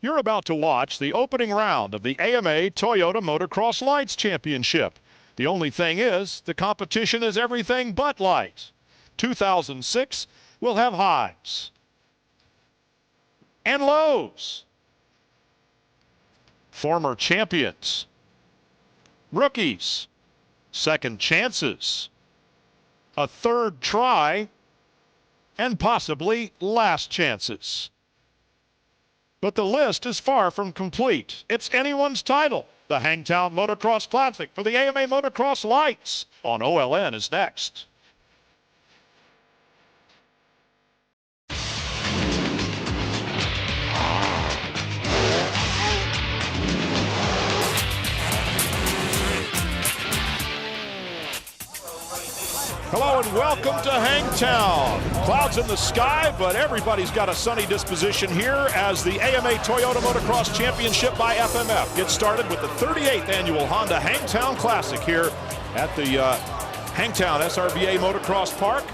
You're about to watch the opening round of the AMA Toyota Motocross Lights Championship. The only thing is, the competition is everything but light. 2006 will have highs and lows. Former champions, rookies, second chances, a third try, and possibly last chances. But the list is far from complete. It's anyone's title. The Hangtown Motocross Classic for the AMA Motocross Lights on OLN is next. Hello and welcome to Hangtown. Clouds in the sky, but everybody's got a sunny disposition here as the AMA Toyota Motocross Championship by FMF gets started with the 38th annual Honda Hangtown Classic here at the Hangtown SRVA Motocross Park.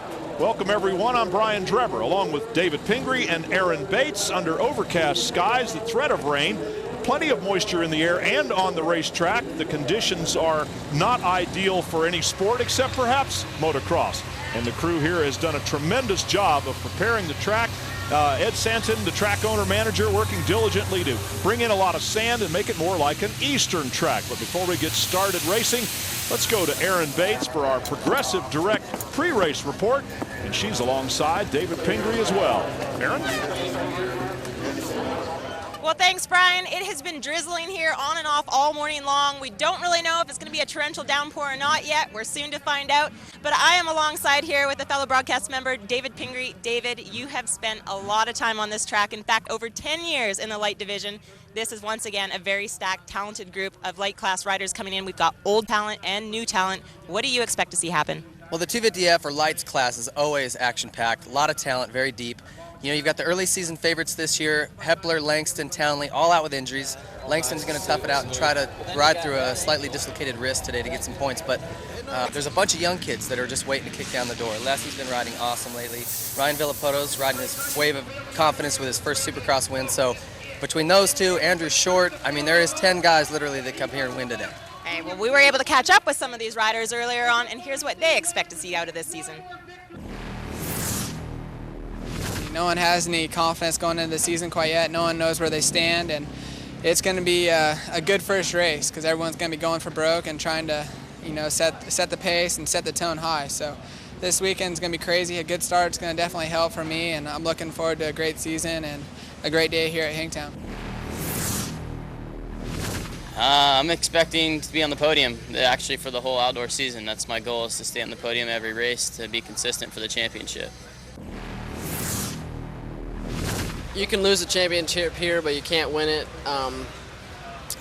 Welcome everyone, I'm Brian Drever along with David Pingree and Aaron Bates under overcast skies, the threat of rain. Plenty of moisture in the air and on the racetrack. The conditions are not ideal for any sport except perhaps motocross. And the crew here has done a tremendous job of preparing the track. Ed Santon, the track owner manager, working diligently to bring in a lot of sand and make it more like an eastern track. But before we get started racing, let's go to Aaron Bates for our Progressive Direct pre-race report. And she's alongside David Pingree as well. Aaron? Well, thanks, Brian. It has been drizzling here on and off all morning long. We don't really know if it's going to be a torrential downpour or not yet. We're soon to find out. But I am alongside here with a fellow broadcast member, David Pingree. David, you have spent a lot of time on this track. In fact, over 10 years in the light division. This is once again a very stacked, talented group of light class riders coming in. We've got old talent and new talent. What do you expect to see happen? Well, the 250F or lights class is always action-packed. A lot of talent, very deep. You know, you've got the early season favorites this year, Hepler, Langston, Townley, all out with injuries. Langston's going to tough it out and try to ride through a slightly dislocated wrist today to get some points. But there's a bunch of young kids that are just waiting to kick down the door. Leslie's been riding awesome lately. Ryan Villapoto's riding his wave of confidence with his first Supercross win. So between those two, Andrew Short, I mean, there is 10 guys literally that come here and win today. Hey, well, we were able to catch up with some of these riders earlier on, and here's what they expect to see out of this season. No one has any confidence going into the season quite yet. No one knows where they stand, and it's going to be a good first race because everyone's going to be going for broke and trying to, you know, set the pace and set the tone high. So this weekend's going to be crazy. A good start's going to definitely help for me, and I'm looking forward to a great season and a great day here at Hangtown. I'm expecting to be on the podium actually for the whole outdoor season. That's my goal, is to stay on the podium every race to be consistent for the championship. You can lose a championship here, but you can't win it.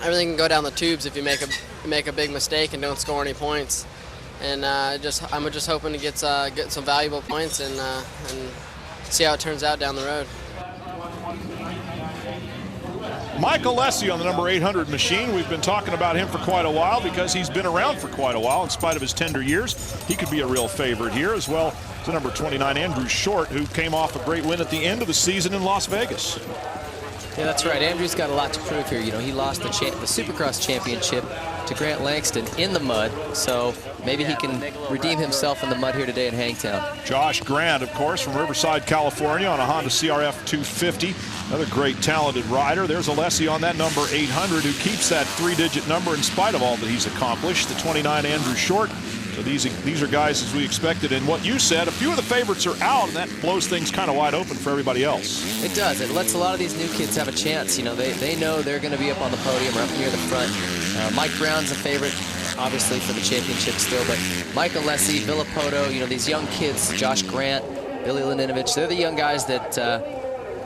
Everything can go down the tubes if you make a big mistake and don't score any points. And I'm just hoping to get some valuable points and see how it turns out down the road. Michael Lessie on the number 800 machine. We've been talking about him for quite a while because he's been around for quite a while in spite of his tender years. He could be a real favorite here, as well as the number 29 Andrew Short, who came off a great win at the end of the season in Las Vegas. Yeah, that's right. Andrew's got a lot to prove here. You know, he lost the Supercross championship to Grant Langston in the mud, so maybe he can redeem himself in the mud here today in Hangtown. Josh Grant, of course, from Riverside, California on a Honda CRF 250. Another great talented rider. There's Alessi on that number 800 who keeps that three-digit number in spite of all that he's accomplished. The 29 Andrew Short. So these are guys as we expected, and what you said, a few of the favorites are out, and that blows things kind of wide open for everybody else. It does. It lets a lot of these new kids have a chance. You know, they know they're going to be up on the podium or up near the front. Mike Brown's a favorite, obviously, for the championship still, but Michael Lessie, Villapoto, you know, these young kids, Josh Grant, Billy Laninovich, they're the young guys that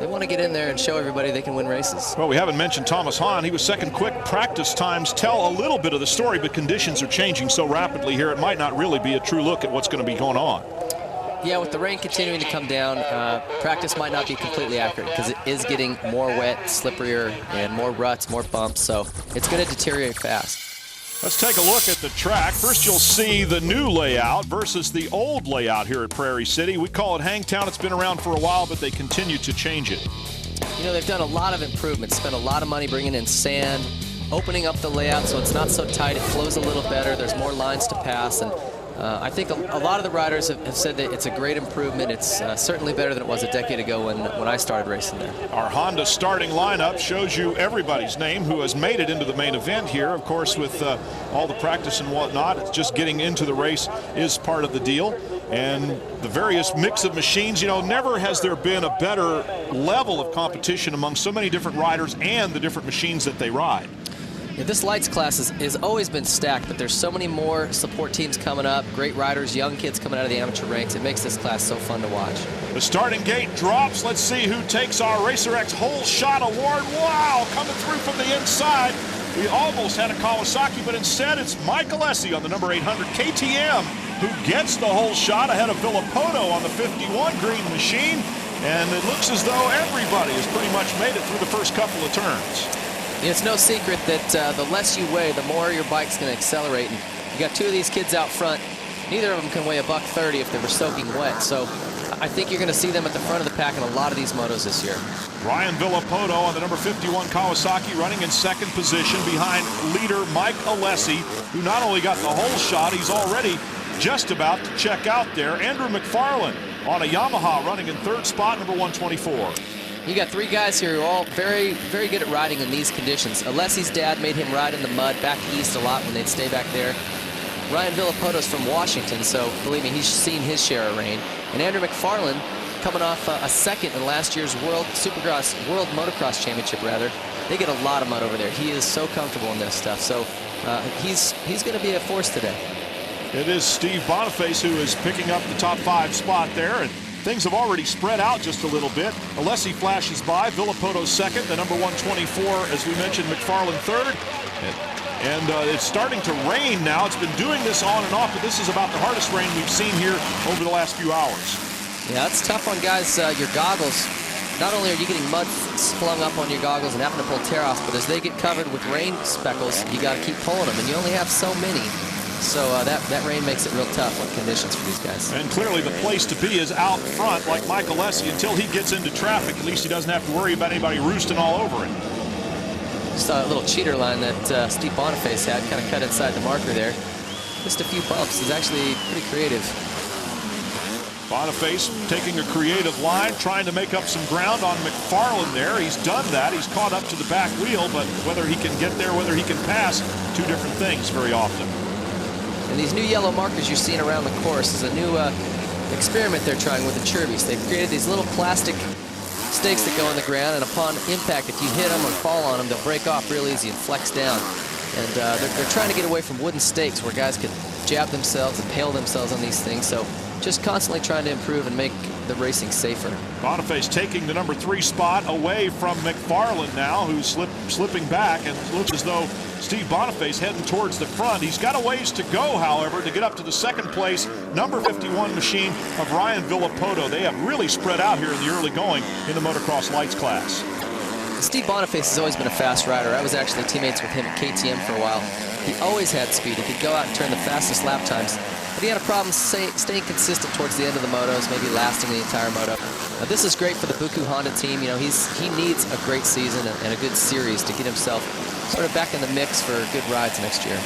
they want to get in there and show everybody they can win races. Well, we haven't mentioned Thomas Hahn. He was second quick. Practice times tell a little bit of the story, but conditions are changing so rapidly here, it might not really be a true look at what's going to be going on. Yeah, with the rain continuing to come down, practice might not be completely accurate because it is getting more wet, slipperier, and more ruts, more bumps, so it's going to deteriorate fast. Let's take a look at the track. First, you'll see the new layout versus the old layout here at Prairie City. We call it Hangtown. It's been around for a while, but they continue to change it. You know, they've done a lot of improvements, spent a lot of money bringing in sand, opening up the layout so it's not so tight, it flows a little better, there's more lines to pass, and I think a lot of the riders have said that it's a great improvement. It's certainly better than it was a decade ago when I started racing there. Our Honda starting lineup shows you everybody's name who has made it into the main event here. Of course, with all the practice and whatnot, it's just getting into the race is part of the deal. And the various mix of machines, you know, never has there been a better level of competition among so many different riders and the different machines that they ride. Yeah, this lights class has always been stacked, but there's so many more support teams coming up, great riders, young kids coming out of the amateur ranks. It makes this class so fun to watch. The starting gate drops. Let's see who takes our Racer X Whole Shot Award. Wow, coming through from the inside. We almost had a Kawasaki, but instead it's Mike Alessi on the number 800 KTM who gets the whole shot ahead of Villapoto on the 51 green machine. And it looks as though everybody has pretty much made it through the first couple of turns. It's no secret that the less you weigh, the more your bike's going to accelerate. And you got two of these kids out front. Neither of them can weigh $130 if they were soaking wet. So I think you're going to see them at the front of the pack in a lot of these motos this year. Ryan Villapoto on the number 51 Kawasaki running in second position behind leader Mike Alessi, who not only got the whole shot, he's already just about to check out there. Andrew McFarlane on a Yamaha running in third spot, number 124. You got three guys here who are all very, very good at riding in these conditions. Alessi's dad made him ride in the mud back east a lot when they'd stay back there. Ryan Villapoto's from Washington, so believe me, he's seen his share of rain. And Andrew McFarlane, coming off a second in last year's World Motocross Championship, rather. They get a lot of mud over there. He is so comfortable in this stuff, so he's going to be a force today. It is Steve Boniface who is picking up the top 5 spot there, and things have already spread out just a little bit. Alessi flashes by, Villapoto second, the number 124, as we mentioned, McFarlane third. And it's starting to rain now. It's been doing this on and off, but this is about the hardest rain we've seen here over the last few hours. Yeah, it's tough on guys, your goggles. Not only are you getting mud flung up on your goggles and having to pull tear off, but as they get covered with rain speckles, you got to keep pulling them, and you only have so many. So that rain makes it real tough on conditions for these guys. And clearly the place to be is out front, like Mike Alessi, until he gets into traffic. At least he doesn't have to worry about anybody roosting all over him. Saw that little cheater line that Steve Boniface had, kind of cut inside the marker there. Just a few bumps. He's actually pretty creative. Boniface taking a creative line, trying to make up some ground on McFarlane there. He's done that. He's caught up to the back wheel, but whether he can get there, whether he can pass, two different things very often. And these new yellow markers you're seeing around the course is a new experiment they're trying with the Chirbies. They've created these little plastic stakes that go in the ground, and upon impact, if you hit them or fall on them, they'll break off real easy and flex down. And they're trying to get away from wooden stakes where guys can jab themselves, impale themselves on these things. So just constantly trying to improve and make the racing safer. Boniface taking the number 3 spot away from McFarlane now, who's slipping back, and it looks as though Steve Boniface heading towards the front. He's got a ways to go, however, to get up to the second place number 51 machine of Ryan Villapoto. They have really spread out here in the early going in the motocross lights class. Steve Boniface has always been a fast rider. I was actually teammates with him at KTM for a while. He always had speed. He could go out and turn the fastest lap times. But he had a problem staying consistent towards the end of the motos, maybe lasting the entire moto. Now, this is great for the Buku Honda team. You know, he needs a great season and a good series to get himself sort of back in the mix for good rides next year.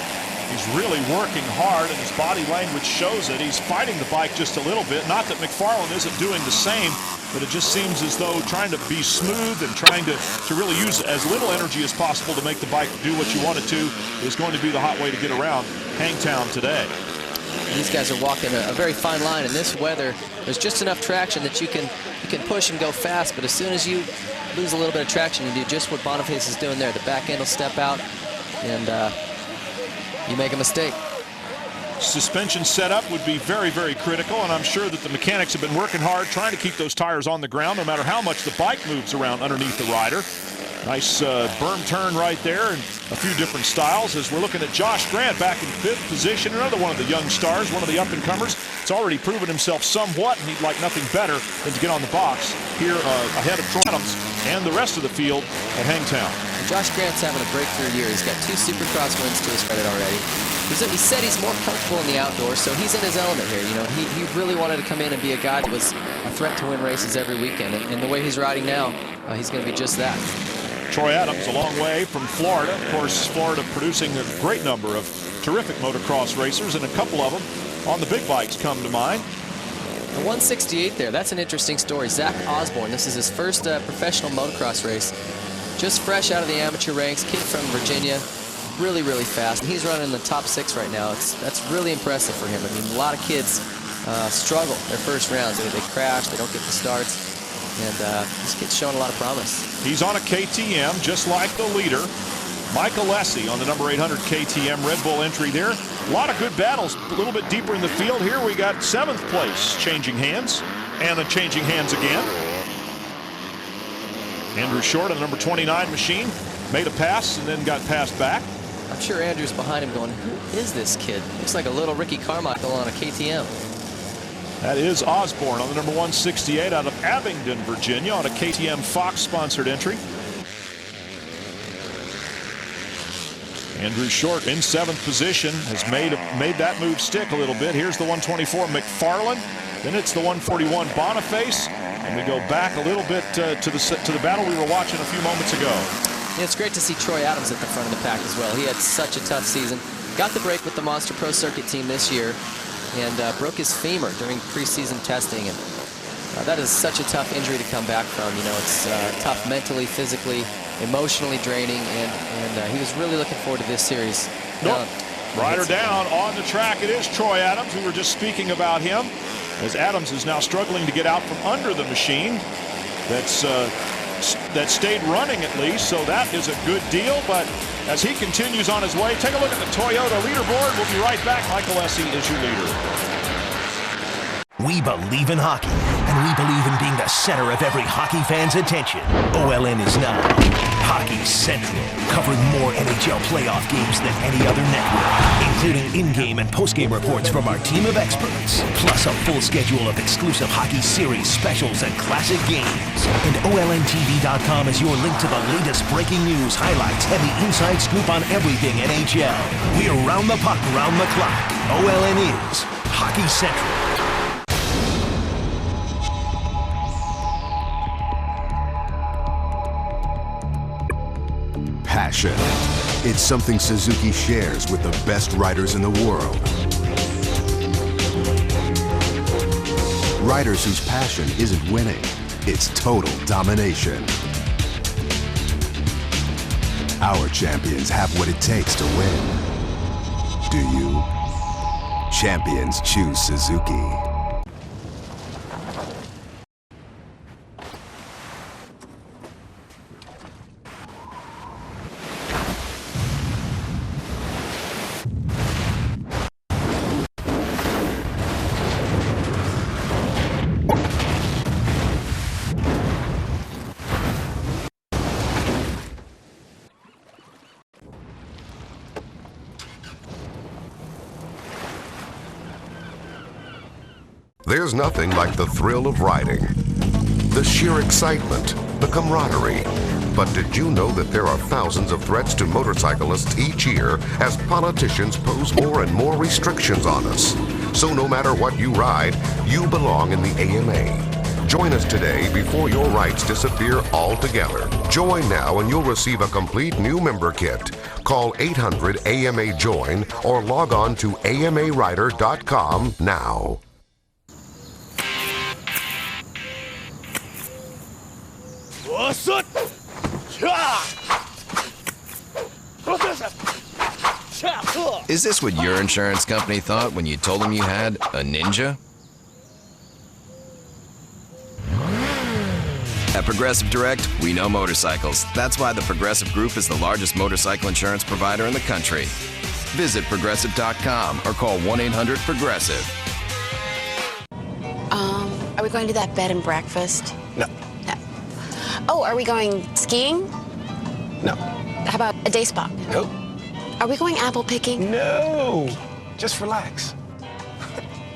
He's really working hard, and his body language shows it. He's fighting the bike just a little bit. Not that McFarlane isn't doing the same, but it just seems as though trying to be smooth and trying to really use as little energy as possible to make the bike do what you want it to is going to be the hot way to get around Hangtown today. These guys are walking a very fine line. In this weather, there's just enough traction that you can push and go fast, but as soon as you lose a little bit of traction, you do just what Boniface is doing there. The back end will step out, and you make a mistake. Suspension setup would be very, very critical, and I'm sure that the mechanics have been working hard trying to keep those tires on the ground no matter how much the bike moves around underneath the rider. Nice berm turn right there, and a few different styles as we're looking at Josh Grant back in 5th position, another one of the young stars, one of the up-and-comers. It's already proven himself somewhat, and he'd like nothing better than to get on the box here ahead of Troy Adams and the rest of the field at Hangtown. Josh Grant's having a breakthrough year. He's got 2 Supercross wins to his credit already. he said he's more comfortable in the outdoors, so he's in his element here. You know, he really wanted to come in and be a guy that was a threat to win races every weekend, and the way he's riding now, he's going to be just that. Troy Adams, a long way from Florida. Of course, Florida producing a great number of terrific motocross racers, and a couple of them on the big bikes come to mind. The 168 there, that's an interesting story. Zach Osborne, this is his first professional motocross race. Just fresh out of the amateur ranks, kid from Virginia, really, really fast. He's running in the top 6 right now. That's really impressive for him. I mean, a lot of kids struggle their first rounds. They crash, they don't get the starts, and this kid's showing a lot of promise. He's on a KTM, just like the leader, Michael Alessi, on the number 800 KTM Red Bull entry there. A lot of good battles, a little bit deeper in the field. Here we got 7th place changing hands, and then changing hands again. Andrew Short on the number 29 machine made a pass and then got passed back. I'm sure Andrew's behind him going, who is this kid? Looks like a little Ricky Carmichael on a KTM. That is Osborne on the number 168 out of Abingdon, Virginia, on a KTM Fox-sponsored entry. Andrew Short in 7th position has made that move stick a little bit. Here's the 124 McFarland. Then it's the 141 Boniface. And we go back a little bit to the battle we were watching a few moments ago. Yeah, it's great to see Troy Adams at the front of the pack as well. He had such a tough season. Got the break with the Monster Pro Circuit team this year, and broke his femur during preseason testing. And that is such a tough injury to come back from. You know, it's tough mentally, physically, emotionally draining, and he was really looking forward to this series. Rider down on the track. It is Troy Adams. We were just speaking about him, as Adams is now struggling to get out from under the machine that stayed running at least, so that is a good deal. But as he continues on his way, take a look at the Toyota leaderboard. We'll be right back. Michael Alessi is your leader. We believe in hockey, and we believe in being the center of every hockey fan's attention. OLN is now Hockey Central, covering more NHL playoff games than any other network, including in-game and post-game reports from our team of experts, plus a full schedule of exclusive hockey series, specials, and classic games. And OLNTV.com is your link to the latest breaking news, highlights, and the inside scoop on everything NHL. We're round the puck, round the clock. OLN is Hockey Central. Passion. It's something Suzuki shares with the best riders in the world. Riders whose passion isn't winning, it's total domination. Our champions have what it takes to win. Do you? Champions choose Suzuki. There's nothing like the thrill of riding, the sheer excitement, the camaraderie. But did you know that there are thousands of threats to motorcyclists each year as politicians pose more and more restrictions on us? So no matter what you ride, you belong in the AMA. Join us today before your rights disappear altogether. Join now and you'll receive a complete new member kit. Call 800-AMA-JOIN or log on to amarider.com now. Is this what your insurance company thought when you told them you had a Ninja? At Progressive Direct, we know motorcycles. That's why the Progressive Group is the largest motorcycle insurance provider in the country. Visit Progressive.com or call 1-800-PROGRESSIVE. Are we going to that bed and breakfast? No. Oh, are we going skiing? No. How about a day spa? Nope. Are we going apple picking? No. Just relax.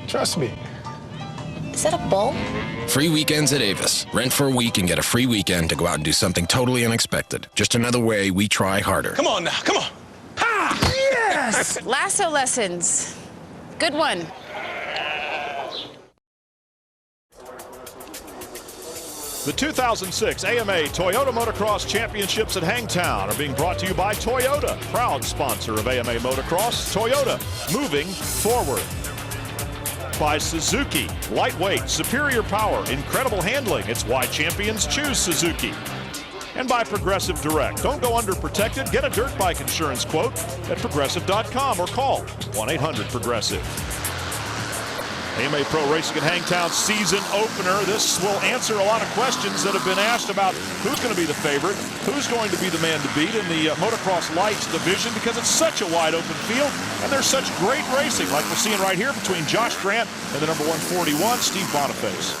Trust me. Is that a bull? Free weekends at Avis. Rent for a week and get a free weekend to go out and do something totally unexpected. Just another way we try harder. Come on now, come on. Ha! Yes! Yes, lasso lessons. Good one. The 2006 AMA Toyota Motocross Championships at Hangtown are being brought to you by Toyota, proud sponsor of AMA Motocross. Toyota, moving forward. By Suzuki, lightweight, superior power, incredible handling. It's why champions choose Suzuki. And by Progressive Direct. Don't go underprotected. Get a dirt bike insurance quote at progressive.com or call 1-800-PROGRESSIVE. AMA Pro Racing at Hangtown season opener. This will answer a lot of questions that have been asked about who's going to be the favorite, who's going to be the man to beat in the motocross lights division, because it's such a wide open field and there's such great racing like we're seeing right here between Josh Grant and the number 141, Steve Boniface.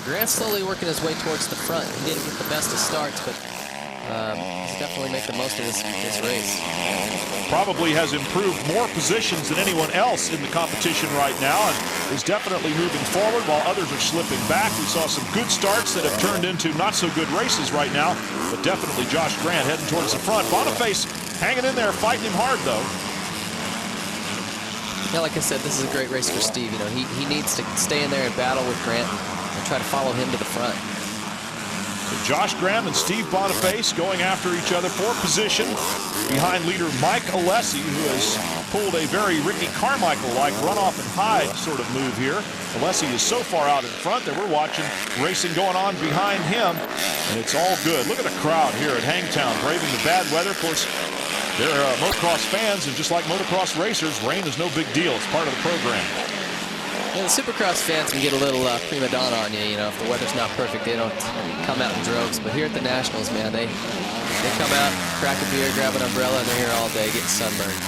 Grant's slowly working his way towards the front. He didn't get the best of starts, but he's definitely make the most of this race. Probably has improved more positions than anyone else in the competition right now and is definitely moving forward while others are slipping back. We saw some good starts that have turned into not so good races right now, but definitely Josh Grant heading towards the front. Boniface hanging in there, fighting him hard though. Yeah, like I said, this is a great race for Steve. You know, he needs to stay in there and battle with Grant and try to follow him to the front. So Josh Graham and Steve Boniface going after each other for position behind leader Mike Alessi, who has pulled a very Ricky Carmichael-like runoff and hide sort of move here. Alessi is so far out in front that we're watching racing going on behind him, and it's all good. Look at the crowd here at Hangtown, braving the bad weather. Of course, they're motocross fans, and just like motocross racers, rain is no big deal. It's part of the program. Yeah, the Supercross fans can get a little prima donna on you. You know, if the weather's not perfect, they don't come out in droves. But here at the Nationals, man, they come out, crack a beer, grab an umbrella, and they're here all day getting sunburned.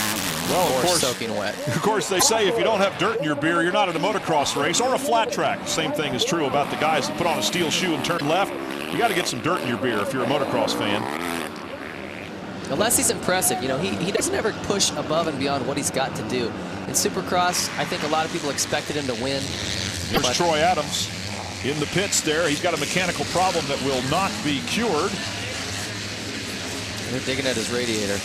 Well, or of course, soaking wet. Of course, they say if you don't have dirt in your beer, you're not at a motocross race or a flat track. The same thing is true about the guys that put on a steel shoe and turn left. You got to get some dirt in your beer if you're a motocross fan. Alessi's impressive. You know, he doesn't ever push above and beyond what he's got to do. In Supercross, I think a lot of people expected him to win. Here's Troy Adams in the pits there. He's got a mechanical problem that will not be cured. They're digging at his radiator.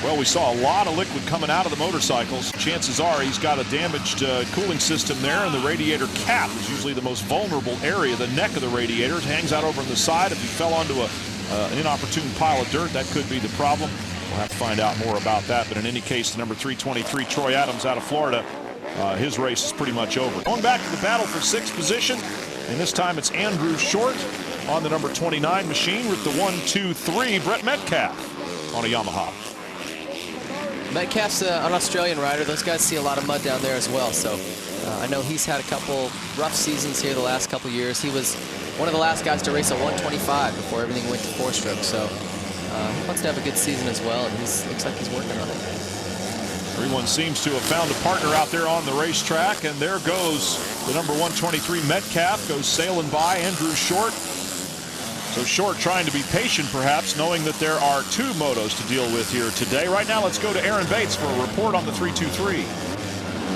Well, we saw a lot of liquid coming out of the motorcycles. Chances are he's got a damaged cooling system there, and the radiator cap is usually the most vulnerable area. The neck of the radiator hangs out over on the side. If he fell onto an inopportune pile of dirt, that could be the problem. We'll have to find out more about that. But in any case, the number 323, Troy Adams out of Florida, his race is pretty much over. Going back to the battle for sixth position, and this time it's Andrew Short on the number 29 machine with the 1-2-3, Brett Metcalf on a Yamaha. Metcalf's an Australian rider. Those guys see a lot of mud down there as well. So I know he's had a couple rough seasons here the last couple years. He was one of the last guys to race a 125 before everything went to four-stroke. So he wants to have a good season as well, and looks like he's working on it. Everyone seems to have found a partner out there on the racetrack, and there goes the number 123 Metcalf, goes sailing by Andrew Short. So Short trying to be patient, perhaps, knowing that there are two motos to deal with here today. Right now, let's go to Aaron Bates for a report on the 323.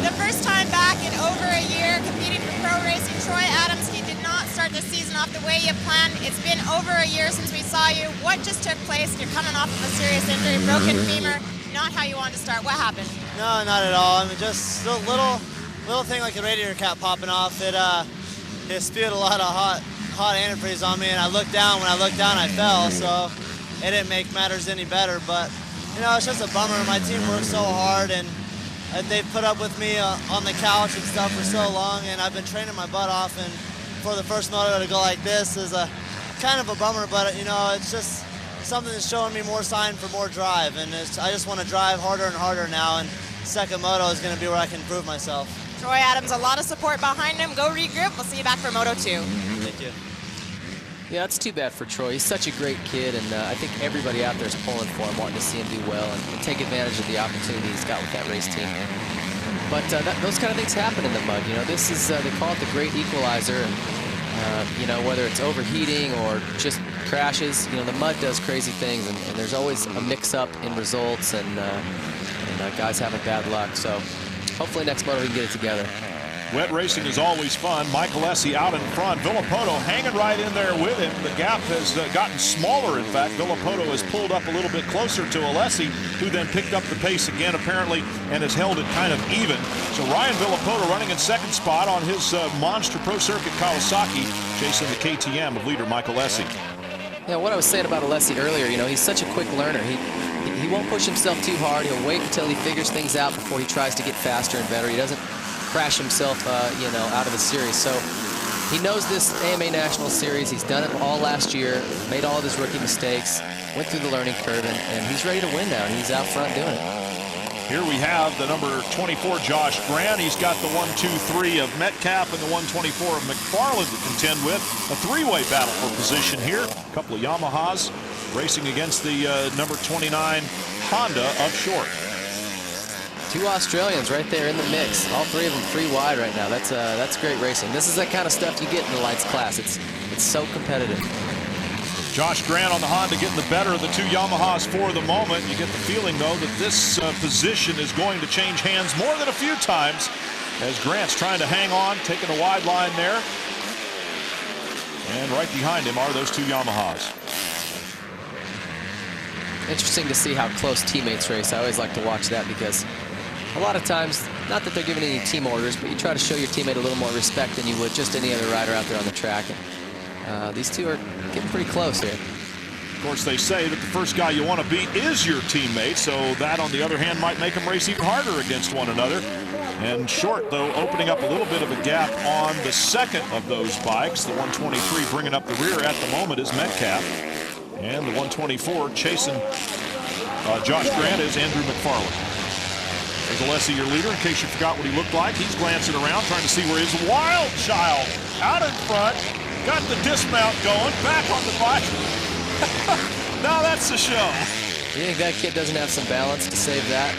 The first time back in over a year competing for pro racing, Troy Adams, he did not start the season off the way you planned. It's been over a year since we saw you. What just took place? You're coming off of a serious injury, broken femur, not how you wanted to start. What happened? No, not at all. I mean, just a little thing like a radiator cap popping off. It spewed a lot of hot antifreeze on me, and I looked down. When I looked down, I fell, so it didn't make matters any better. But, you know, it's just a bummer. My team worked so hard, and they've put up with me on the couch and stuff for so long, and I've been training my butt off, and for the first moto to go like this is a kind of a bummer, but, you know, it's just something that's showing me more sign for more drive, and I just want to drive harder and harder now, and second moto is going to be where I can prove myself. Troy Adams, a lot of support behind him. Go regroup. We'll see you back for Moto 2. Thank you. Yeah, it's too bad for Troy. He's such a great kid, and I think everybody out there is pulling for him, wanting to see him do well and take advantage of the opportunity he's got with that race team. But those kind of things happen in the mud. You know, this is, they call it the great equalizer. And, you know, whether it's overheating or just crashes, you know, the mud does crazy things, and there's always a mix-up in results, and guys having bad luck. So hopefully next moto we can get it together. Wet racing is always fun. Mike Alessi out in front. Villapoto hanging right in there with him. The gap has gotten smaller, in fact. Villapoto has pulled up a little bit closer to Alessi, who then picked up the pace again, apparently, and has held it kind of even. So Ryan Villapoto running in second spot on his monster Pro Circuit Kawasaki, chasing the KTM of leader Mike Alessi. Yeah, what I was saying about Alessi earlier, you know, he's such a quick learner. He won't push himself too hard. He'll wait until he figures things out before he tries to get faster and better. He doesn't crash himself, you know, out of the series. So he knows this AMA National Series. He's done it all last year, made all of his rookie mistakes, went through the learning curve, and he's ready to win now. And he's out front doing it. Here we have the number 24, Josh Grant. He's got the 1, 2, 3 of Metcalf and the 124 of McFarland to contend with. A three-way battle for position here. A couple of Yamahas racing against the number 29 Honda of Short. Two Australians right there in the mix. All three of them free wide right now. That's great racing. This is the kind of stuff you get in the lights class. It's so competitive. Josh Grant on the Honda getting the better of the two Yamahas for the moment. You get the feeling, though, that this position is going to change hands more than a few times as Grant's trying to hang on, taking a wide line there. And right behind him are those two Yamahas. Interesting to see how close teammates race. I always like to watch that because a lot of times, not that they're giving any team orders, but you try to show your teammate a little more respect than you would just any other rider out there on the track. And, these two are getting pretty close here. Of course, they say that the first guy you want to beat is your teammate, so that, on the other hand, might make them race even harder against one another. And Short, though, opening up a little bit of a gap on the second of those bikes. The 123 bringing up the rear at the moment is Metcalf. And the 124 chasing Josh Grant is Andrew McFarland. There's Alessi, your leader, in case you forgot what he looked like. He's glancing around, trying to see where his wild child out in front. Got the dismount going, back on the bike. Now that's the show. You think that kid doesn't have some balance to save that?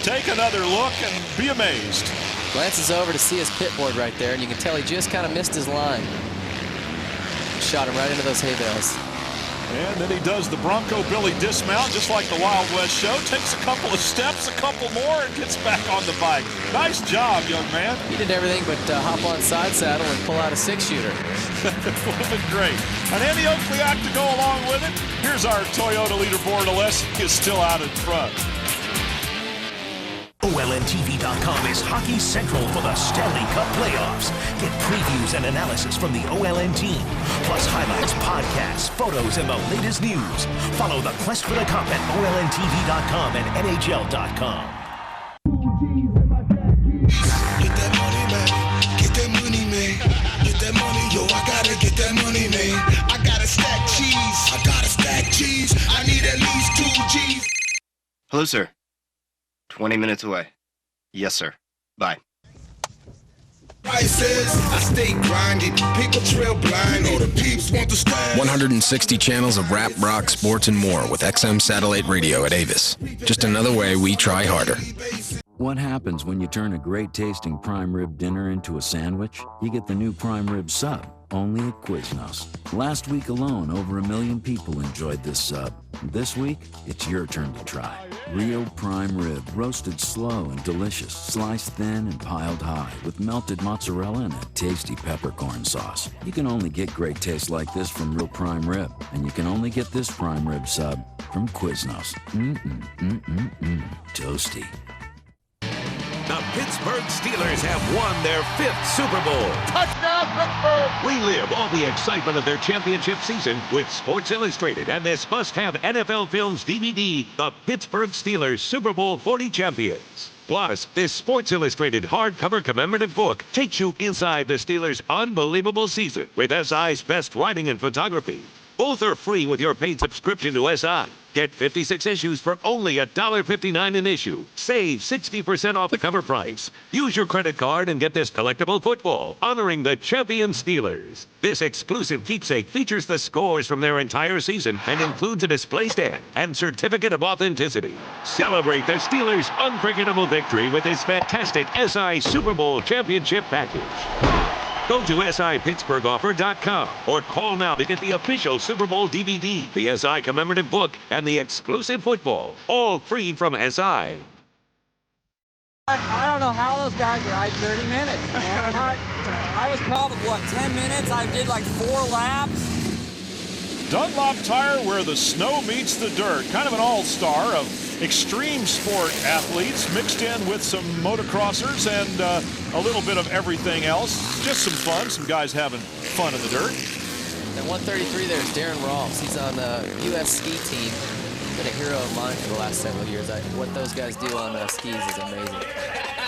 Take another look and be amazed. Glances over to see his pit board right there, and you can tell he just kind of missed his line. Shot him right into those hay bales. And then he does the Bronco Billy dismount, just like the Wild West show. Takes a couple of steps, a couple more, and gets back on the bike. Nice job, young man. He did everything but hop on side saddle and pull out a six-shooter. Would have been great. And Andy Oakley act to go along with it. Here's our Toyota leaderboard. Alessi is still out in front. OLNTV.com is Hockey Central for the Stanley Cup playoffs. Get previews and analysis from the OLN team, plus highlights, podcasts, photos, and the latest news. Follow the quest for the cup at OLNTV.com and NHL.com. Get that money, man. Get that money, man. Get that money, yo. I gotta get that money, man. I gotta stack cheese. I gotta stack cheese. I need at least 2 G's. Hello, sir. 20 minutes away. Yes, sir. Bye. Prices, I stay grinding. People trail blind. All the peeps want the style. 160 channels of rap, rock, sports, and more with XM Satellite Radio at Avis. Just another way we try harder. What happens when you turn a great tasting prime rib dinner into a sandwich? You get the new prime rib sub, only at Quiznos. Last week alone, over 1 million people enjoyed this sub. This week, it's your turn to try. Real prime rib, roasted slow and delicious, sliced thin and piled high, with melted mozzarella and a tasty peppercorn sauce. You can only get great taste like this from real prime rib, and you can only get this prime rib sub from Quiznos. Toasty. The Pittsburgh Steelers have won their 5th Super Bowl. Touchdown, Pittsburgh! Relive all the excitement of their championship season with Sports Illustrated and this must-have NFL Films DVD, The Pittsburgh Steelers Super Bowl 40 Champions. Plus, this Sports Illustrated hardcover commemorative book takes you inside the Steelers' unbelievable season with SI's best writing and photography. Both are free with your paid subscription to SI. Get 56 issues for only $1.59 an issue. Save 60% off the cover price. Use your credit card and get this collectible football honoring the champion Steelers. This exclusive keepsake features the scores from their entire season and includes a display stand and certificate of authenticity. Celebrate the Steelers' unforgettable victory with this fantastic SI Super Bowl championship package. Go to SIPittsburghoffer.com or call now to get the official Super Bowl DVD, the SI commemorative book, and the exclusive football, all free from SI. I don't know how those guys ride 30 minutes. I was probably, 10 minutes? I did like 4 laps. Dunlop tire where the snow meets the dirt. Kind of an all-star of extreme sport athletes mixed in with some motocrossers and a little bit of everything else. Just some fun. Some guys having fun in the dirt. And 133 there is Darren Rawls. He's on the U.S. ski team. Been a hero of mine for the last several years. What those guys do on skis is amazing.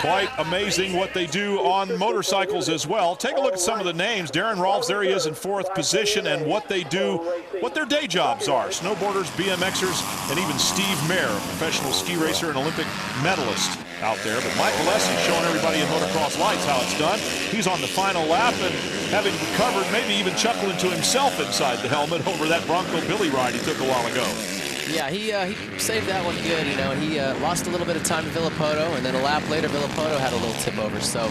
Quite amazing what they do on motorcycles as well. Take a look at some of the names. Darren Rolfs, there he is in 4th position, and what they do, what their day jobs are. Snowboarders, BMXers, and even Steve Mayer, a professional ski racer and Olympic medalist out there. But Mike Alessi showing everybody in Motocross Lights how it's done. He's on the final lap and having recovered, maybe even chuckling to himself inside the helmet over that Bronco Billy ride he took a while ago. Yeah, he saved that one good. You know, he lost a little bit of time to Villapoto, and then a lap later, Villapoto had a little tip over. So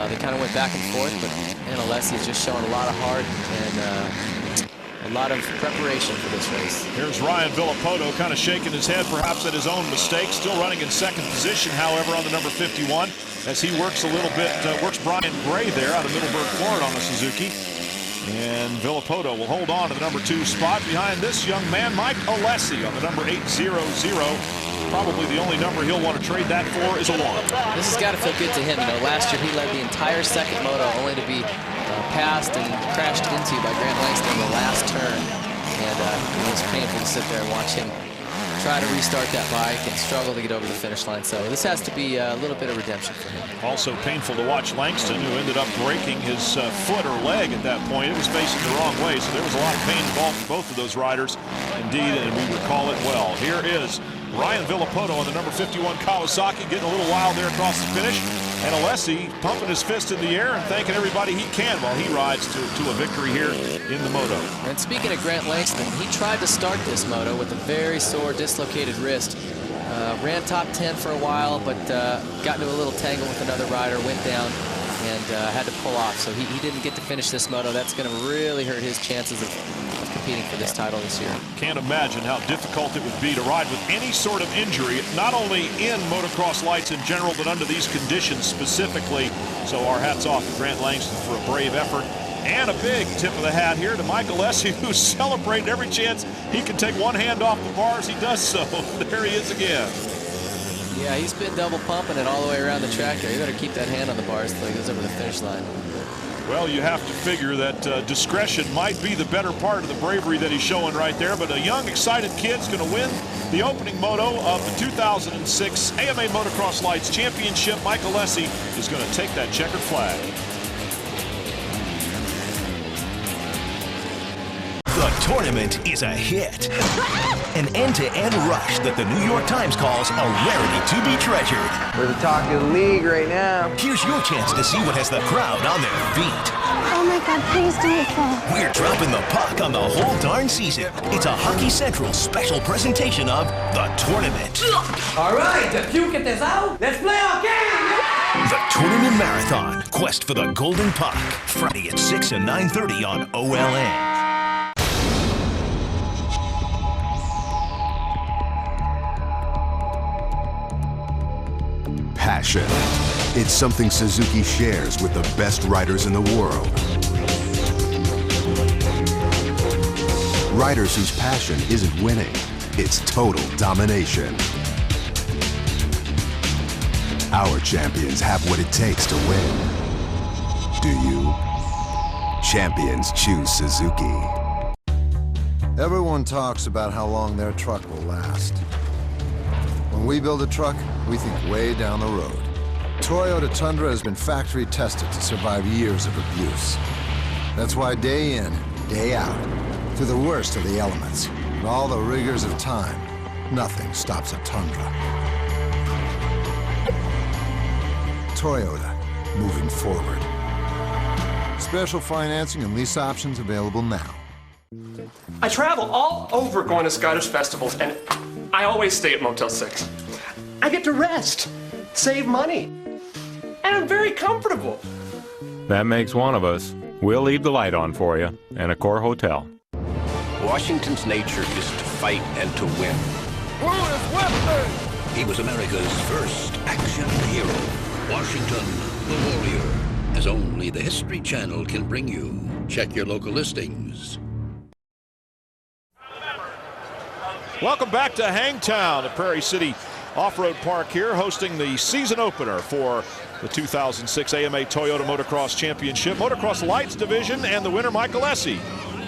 they kind of went back and forth, but Alessi is just showing a lot of heart and a lot of preparation for this race. Here's Ryan Villapoto kind of shaking his head perhaps at his own mistake. Still running in 2nd position, however, on the number 51, as he works a little bit, works Brian Gray there out of Middleburg, Florida on the Suzuki. And Villapoto will hold on to the number 2 spot behind this young man, Mike Alessi, on the number 800. Probably the only number he'll want to trade that for is a 1. This has got to feel good to him. You know, last year he led the entire 2nd moto, only to be passed and crashed into by Grant Langston in the last turn. And it was painful to sit there and watch him try to restart that bike and struggle to get over the finish line. So this has to be a little bit of redemption for him. Also painful to watch Langston, who ended up breaking his foot or leg at that point. It was facing the wrong way, so there was a lot of pain involved for both of those riders, indeed, and we recall it well. Here is Ryan Villapoto on the number 51 Kawasaki, getting a little wild there across the finish. And Alessi pumping his fist in the air and thanking everybody he can while he rides to a victory here in the moto. And speaking of Grant Langston, he tried to start this moto with a very sore, dislocated wrist. Ran top 10 for a while, but got into a little tangle with another rider, went down, and had to pull off. So he didn't get to finish this moto. That's going to really hurt his chances of competing for this title this year. Can't imagine how difficult it would be to ride with any sort of injury, not only in motocross lights in general, but under these conditions specifically. So our hats off to Grant Langston for a brave effort. And a big tip of the hat here to Mike Alessi, who's celebrating every chance he can take one hand off the bars. He does so. There he is again. Yeah, he's been double pumping it all the way around the track there. You better keep that hand on the bars until he goes over the finish line. Well, you have to figure that discretion might be the better part of the bravery that he's showing right there. But a young, excited kid's going to win the opening moto of the 2006 AMA Motocross Lights Championship. Mike Alessi is going to take that checkered flag. The tournament is a hit. An end-to-end rush that the New York Times calls a rarity to be treasured. We're the talk of the league right now. Here's your chance to see what has the crowd on their feet. Oh my God, please don't fall. We're dropping the puck on the whole darn season. It's a Hockey Central special presentation of the tournament. All right, if you get this out, let's play our game. The Tournament Marathon, quest for the Golden Puck. Friday at 6 and 9:30 on OLN. Passion. It's something Suzuki shares with the best riders in the world. Riders whose passion isn't winning, it's total domination. Our champions have what it takes to win. Do you? Champions choose Suzuki. Everyone talks about how long their truck will last. When we build a truck, we think way down the road. Toyota Tundra has been factory tested to survive years of abuse. That's why day in, day out, through the worst of the elements and all the rigors of time, nothing stops a Tundra. Toyota, moving forward. Special financing and lease options available now. I travel all over going to Scottish festivals, and I always stay at Motel 6. I get to rest, save money, and I'm very comfortable. That makes one of us. We'll leave the light on for you in a Core Hotel. Washington's nature is to fight and to win. Blue is Western! He was America's first action hero. Washington, the warrior, as only the History Channel can bring you. Check your local listings. Welcome back to Hangtown, the Prairie City Off-Road Park here, hosting the season opener for the 2006 AMA Toyota Motocross Championship, Motocross Lights Division, and the winner, Michael Alessi,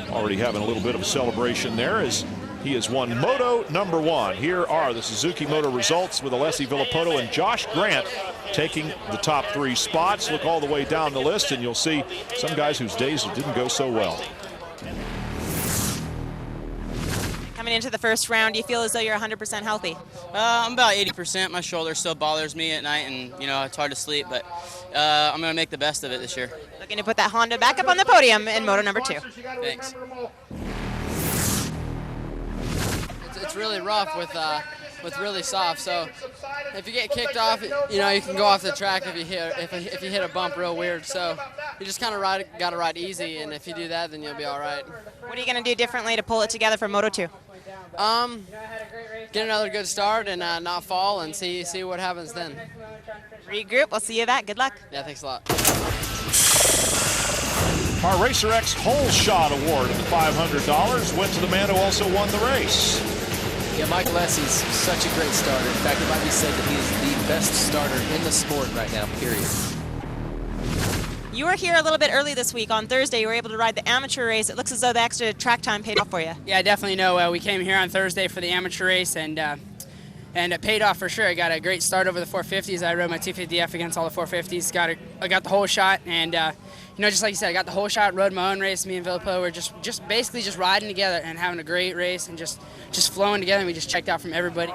already having a little bit of a celebration there as he has won Moto #1. Here are the Suzuki Moto results with Alessi, Villapoto, and Josh Grant taking the top 3 spots. Look all the way down the list, and you'll see some guys whose days didn't go so well. Coming into the first round, do you feel as though you're 100% healthy? I'm about 80%. My shoulder still bothers me at night, and it's hard to sleep, but I'm going to make the best of it this year. Looking to put that Honda back up on the podium in Moto #2. Thanks. It's really rough with really soft, so if you get kicked off, you can go off the track if you hit a bump real weird. So you just kind of got to ride easy, and if you do that, then you'll be all right. What are you going to do differently to pull it together for Moto 2? Get another good start and not fall, and see what happens then. Regroup. We'll see you back. Good luck. Yeah, thanks a lot. Our Racer X Hole Shot Award of the $500 went to the man who also won the race. Yeah, Mike Alessi's such a great starter. In fact, it might be said that he is the best starter in the sport right now, period. You were here a little bit early this week. On Thursday, you were able to ride the amateur race. It looks as though the extra track time paid off for you. Yeah, I definitely know. We came here on Thursday for the amateur race, and it paid off for sure. I got a great start over the 450s. I rode my 250F against all the 450s. I got the whole shot, and just like you said, I got the whole shot. Rode my own race. Me and Villapoto were just basically just riding together and having a great race and just flowing together. And we just checked out from everybody.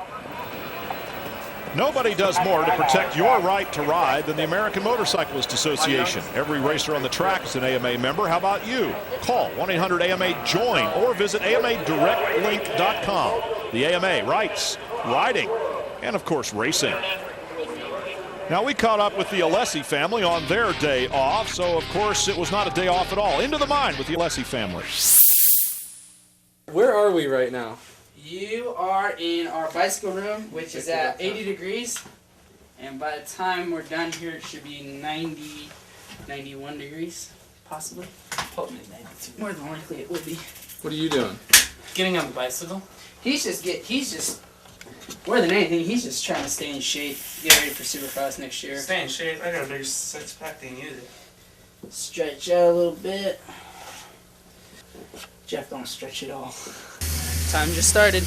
Nobody does more to protect your right to ride than the American Motorcyclist Association. Every racer on the track is an AMA member. How about you? Call 1-800-AMA-JOIN or visit AMADirectLink.com. The AMA writes, riding, and of course racing. Now we caught up with the Alessi family on their day off, so of course it was not a day off at all. Into the Mind with the Alessi family. Where are we right now? You are in our bicycle room, which is at 80 degrees. And by the time we're done here, it should be 90, 91 degrees, possibly. Probably 92. More than likely it would be. What are you doing? Getting on the bicycle. He's just, more than anything, he's just trying to stay in shape, get ready for Supercross next year. Stay in shape? I got a bigger six-pack than you do. Stretch out a little bit. Jeff don't stretch at all. Time just started.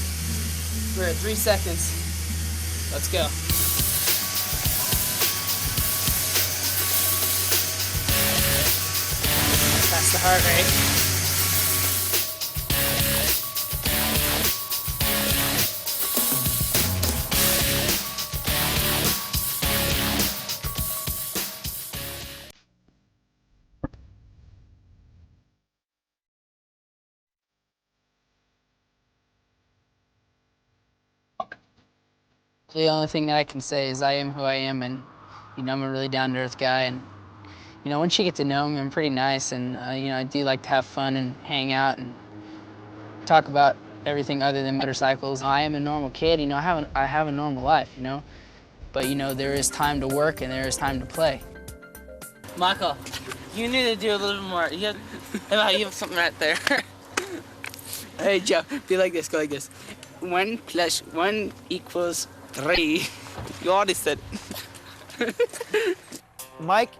We're at 3 seconds. Let's go. That's the heart rate. The only thing that I can say is I am who I am, and I'm a really down-to-earth guy, and once you get to know me, I'm pretty nice, and I do like to have fun and hang out and talk about everything other than motorcycles. I am a normal kid, I have a normal life, but there is time to work and there is time to play. Michael, you need to do a little bit more. You have something right there. Hey Jeff, be like this, go like this. 1 + 1 = 3. You already said it. Mike's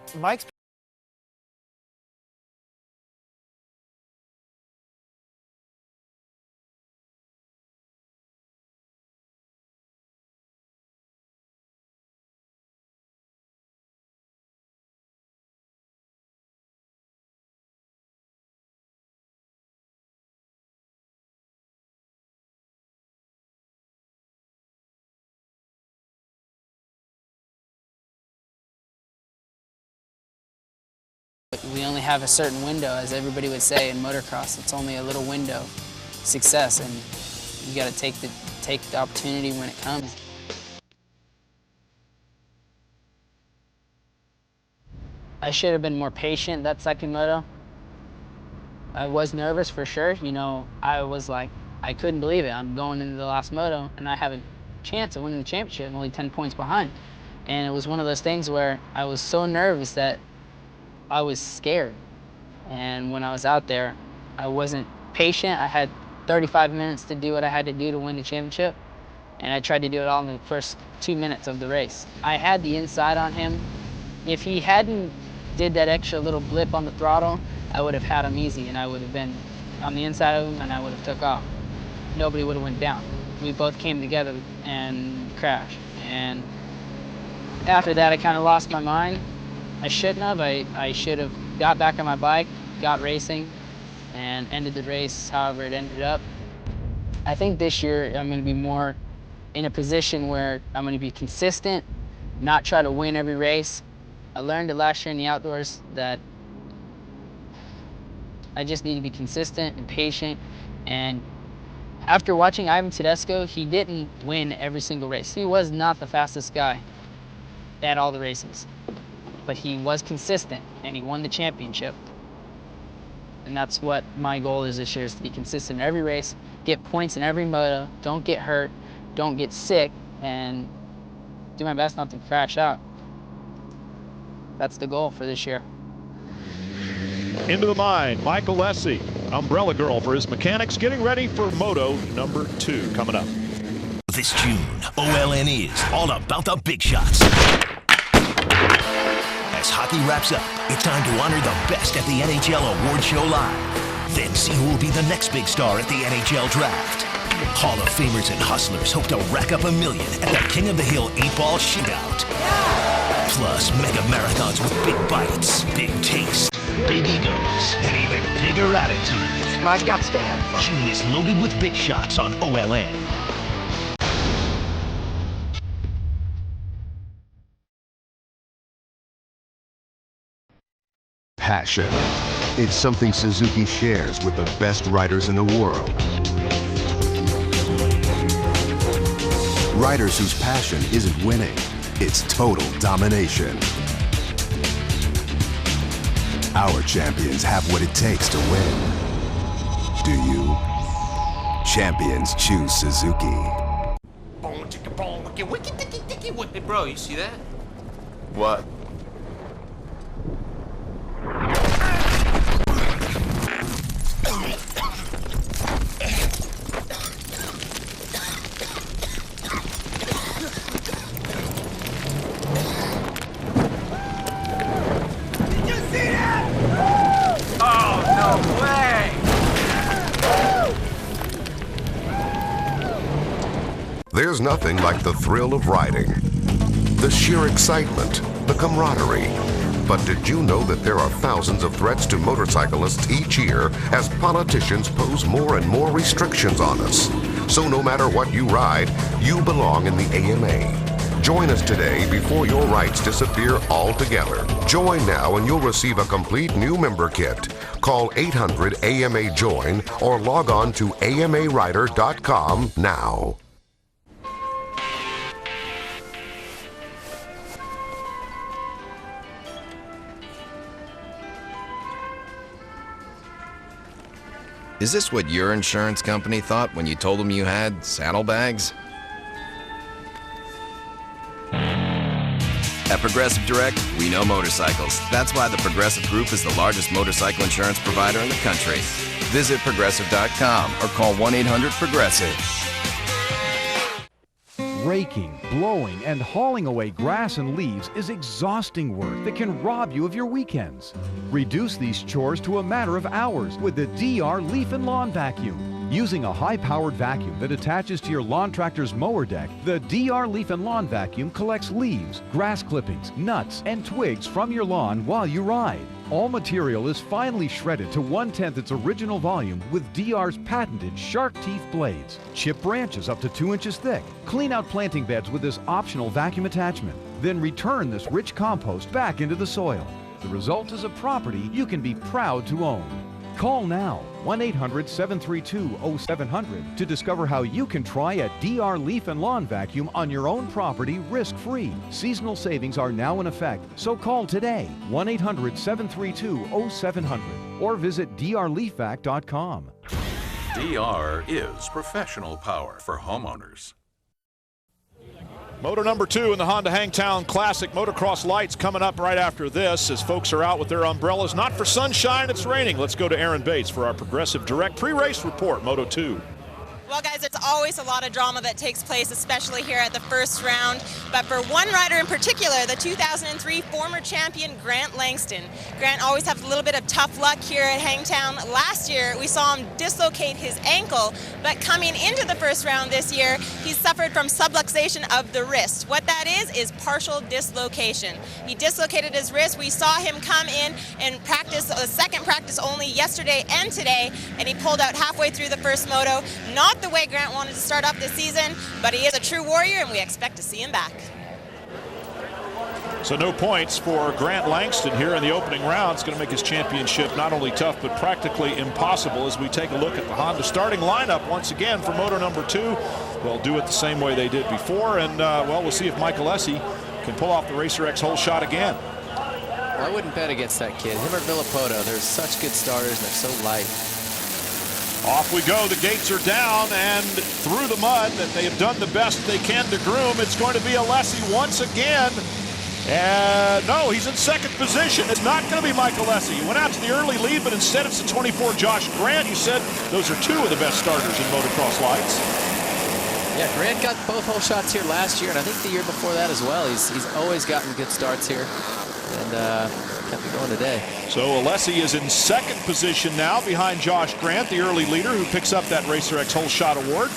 We only have a certain window, as everybody would say in motocross. It's only a little window of success, and you got to take the opportunity when it comes. I should have been more patient that second moto. I was nervous for sure. I was like, I couldn't believe it. I'm going into the last moto, and I haven't chance of winning the championship. I'm only 10 points behind. And it was one of those things where I was so nervous that I was scared. And when I was out there, I wasn't patient. I had 35 minutes to do what I had to do to win the championship. And I tried to do it all in the first 2 minutes of the race. I had the inside on him. If he hadn't did that extra little blip on the throttle, I would have had him easy, and I would have been on the inside of him, and I would have took off. Nobody would have went down. We both came together and crashed. And after that, I kind of lost my mind. I shouldn't have. I should have got back on my bike, got racing, and ended the race however it ended up. I think this year I'm going to be more in a position where I'm going to be consistent, not try to win every race. I learned it last year in the outdoors that I just need to be consistent and patient. And after watching Ivan Tedesco, he didn't win every single race. He was not the fastest guy at all the races, but he was consistent and he won the championship. And that's what my goal is this year, is to be consistent in every race, get points in every moto, don't get hurt, don't get sick, and do my best not to crash out. That's the goal for this year. Into the mine, Michael Lessie, umbrella girl for his mechanics, getting ready for Moto number 2 coming up. This June, OLN is all about the big shots. As hockey wraps up, it's time to honor the best at the NHL Award Show Live. Then see who will be the next big star at the NHL Draft. Hall of Famers and hustlers hope to rack up $1 million at the King of the Hill 8-Ball Shootout. Plus, mega marathons with big bites, big tastes, big egos, and even bigger attitudes. My guts to have fun. June is loaded with big shots on OLN. Passion. It's something Suzuki shares with the best riders in the world. Riders whose passion isn't winning, it's total domination. Our champions have what it takes to win. Do you? Champions choose Suzuki. Hey bro, you see that? What? There's nothing like the thrill of riding, the sheer excitement, the camaraderie. But did you know that there are thousands of threats to motorcyclists each year as politicians pose more and more restrictions on us? So no matter what you ride, you belong in the AMA. Join us today before your rights disappear altogether. Join now and you'll receive a complete new member kit. Call 800-AMA-JOIN or log on to AMARider.com now. Is this what your insurance company thought when you told them you had saddlebags? At Progressive Direct, we know motorcycles. That's why the Progressive Group is the largest motorcycle insurance provider in the country. Visit Progressive.com or call 1-800-PROGRESSIVE. Raking, blowing, and hauling away grass and leaves is exhausting work that can rob you of your weekends. Reduce these chores to a matter of hours with the DR Leaf and Lawn Vacuum. Using a high-powered vacuum that attaches to your lawn tractor's mower deck, the DR Leaf and Lawn Vacuum collects leaves, grass clippings, nuts, and twigs from your lawn while you ride. All material is finely shredded to 1/10 its original volume with DR's patented shark teeth blades. Chip branches up to 2 inches thick. Clean out planting beds with this optional vacuum attachment. Then return this rich compost back into the soil. The result is a property you can be proud to own. Call now, 1-800-732-0700 to discover how you can try a DR Leaf and Lawn Vacuum on your own property risk-free. Seasonal savings are now in effect, so call today, 1-800-732-0700 or visit drleafvac.com. DR is professional power for homeowners. Moto number 2 in the Honda Hangtown Classic. Motocross lights coming up right after this as folks are out with their umbrellas. Not for sunshine, it's raining. Let's go to Aaron Bates for our Progressive Direct pre-race report, Moto 2. Well, guys, it's always a lot of drama that takes place, especially here at the first round. But for one rider in particular, the 2003 former champion, Grant Langston. Grant always has a little bit of tough luck here at Hangtown. Last year, we saw him dislocate his ankle, but coming into the first round this year, he suffered from subluxation of the wrist. What that is partial dislocation. He dislocated his wrist. We saw him come in and practice, a second practice only yesterday and today, and he pulled out halfway through the first moto. Not the way Grant wanted to start off this season, but he is a true warrior and we expect to see him back. So no points for Grant Langston here in the opening round. It's going to make his championship not only tough but practically impossible as we take a look at the Honda starting lineup once again for Moto number 2. They'll do it the same way they did before, and well, we'll see if Michael Essie can pull off the Racer X whole shot again. Well, I wouldn't bet against that kid. Him or Villapoto, they're such good starters and they're so light. Off we go. The gates are down and through the mud that they have done the best they can to groom. It's going to be Alessi once again. And no, he's in second position. It's not going to be Michael Essie. He went out to the early lead, but instead it's the 24 Josh Grant. He said those are 2 of the best starters in motocross lights. Yeah, Grant got both whole shots here last year, and I think the year before that as well. He's always gotten good starts here, and kept it going today. So Alessi is in second position now behind Josh Grant, the early leader, who picks up that Racer X whole shot award